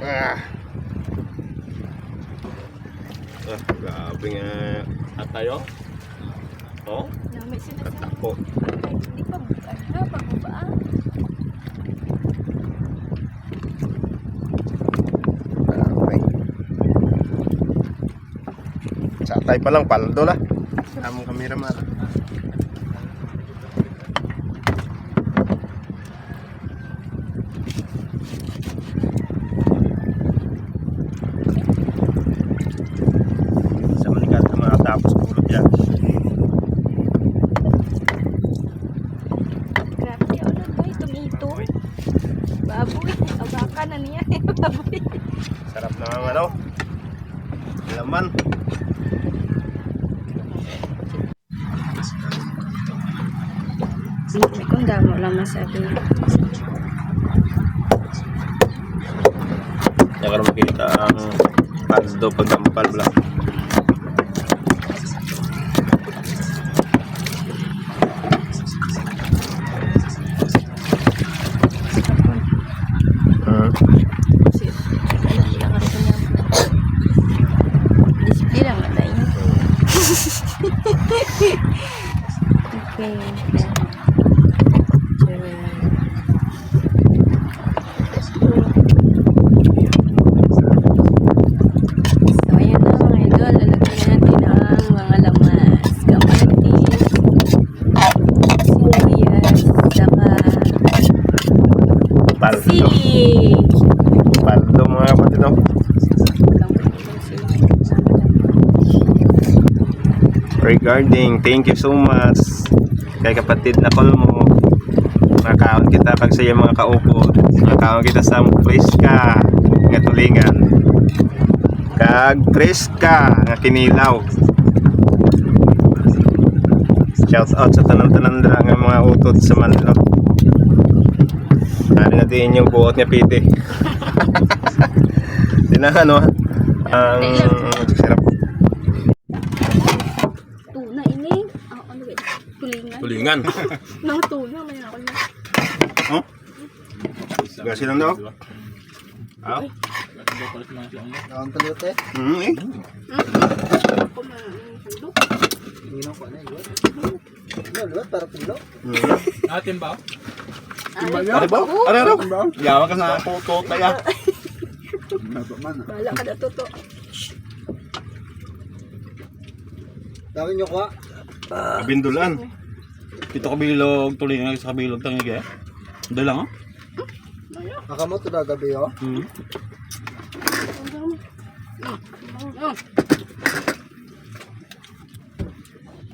Ah. Grabe nga. At tayo? Oh? Namit sila sa... Katako. Ay, hindi pa pababa. Grabe. Sa atay pa lang, paldo na. Sa among kameraman. Sa manikat na mga tapos kulot yan. Grabe, ano ba? Tumito. Baboy. Abakan na niya. Baboy. Sarap na ang ano. Laman. Kung damo lang masabi. Kaya ka na makita ang pads daw pag nampal lang. Display lang na tayo. Okay. So, ayan na mga idol. Lalagyan natin ang mga lamas. Kamatis, sibuyas, saka Paldo. sili. Paldo mga kapatid daw. Regarding, thank you so much kay kapatid na call mo. Nakaon kita kag sa iyang mga kaupod. Nakaon kita sa preska nga tulingan. Kag preska nga kinilaw. Shout out sa tanan-tanan dira nga mga utod sa Manila. Ano na din yung buot nga piti. Dinahan no. Ang sarap. Tuna ini. Ano ba? Tulingan. Tulingan. Nang tuna may ako na. Oh? Gasi lang daw. Ah? Ang talute. Eh. Ako handok. Luwat para pilo. Atin ba? Ano ba? Ano? Yawa ka sa photo kaya. Bala ka na toto. Dami nyo kwa. Kabindulan. Ito kabilog, tulingan sa kabilog tangig eh. Dala nga. Akamo to dagabi oh.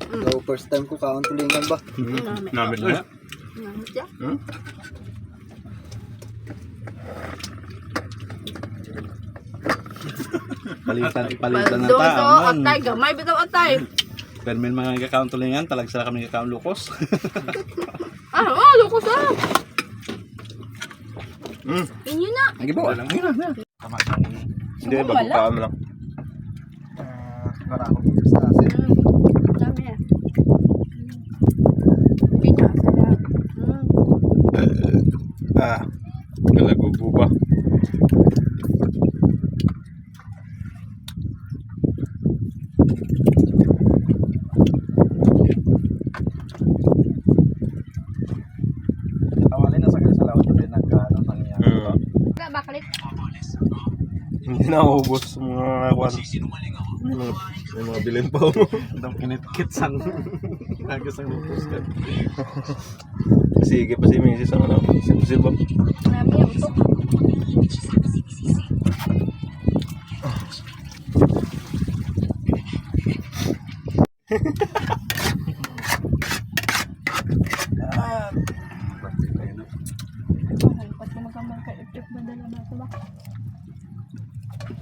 So first time ko kaon tulingan ba? Namit na. Namit ya. Palitan ng Baldo so taon. atay gamay bitaw atay. Pero may mga gakaon tulingan, talag sila kami gakaon lukos. Lukos ah. Inyo na. Lagi ba? Wala lang. Tama. Hindi, bago pa mo lang. Para ako dito sa asin. Dami ah. Pita sarap. Galagubo ba? Awalin na sa lawan din nagkaano nangyayari. Wala baklit. Hindi na ubos mga kwan. May mga bilin pa mo. Ang kinitkit sang nagas ang lukos ka. Sige pa si Mrs. ang ano. Silba. Dami ang utok. Pas ka magkamang ka-effect ba dala na ito ba?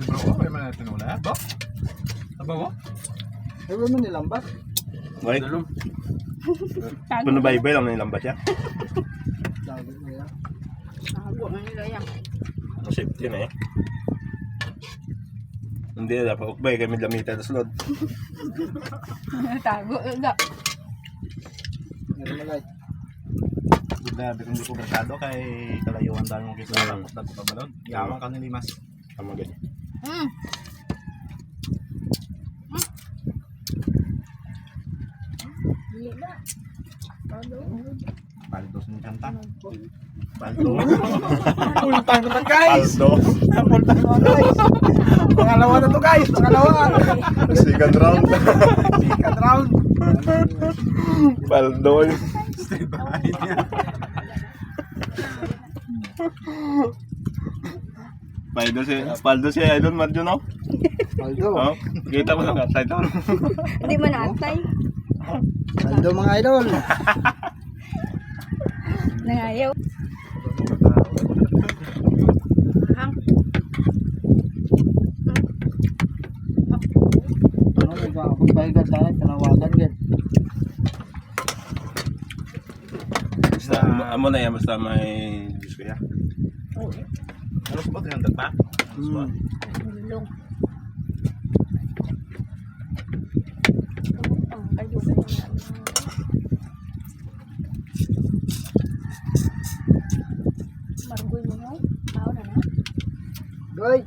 Bro, may mga tinula. Ba? Aba mo? Ay mo nilambat. Wait. Puno ba iba lang na nilambat siya? Dagat mo yan. Tago na nila yan. Ang safety na eh. Hindi, dapat ukbay kami lamita sa sulod. Tago na. Meron na light. Grabe kung di ko berkado kay kalayuan dahil mong kisa tapos na ito kabalod. Yaman ka nilimas. Tama ganyan. Mm. Paldos ng kanta. Paldo. Pultang ko na guys. Paldo. Pultang ko guys. Pangalawa na to guys. Pangalawa. Second round. Second round. Paldo. Paldo si Idol Madjo, no? Paldo. Oh, kita mo sa title. Hindi man atay. Paldo mga idol. Nangayaw. Hang. Ano nagpapahigan tayo. Tanawagan yan. Basta, amo na yan, basta may Diyos kaya. Ano spot yung dagpa? Long. Ang kayo sa Margoy mo no? Tao na na. Goy.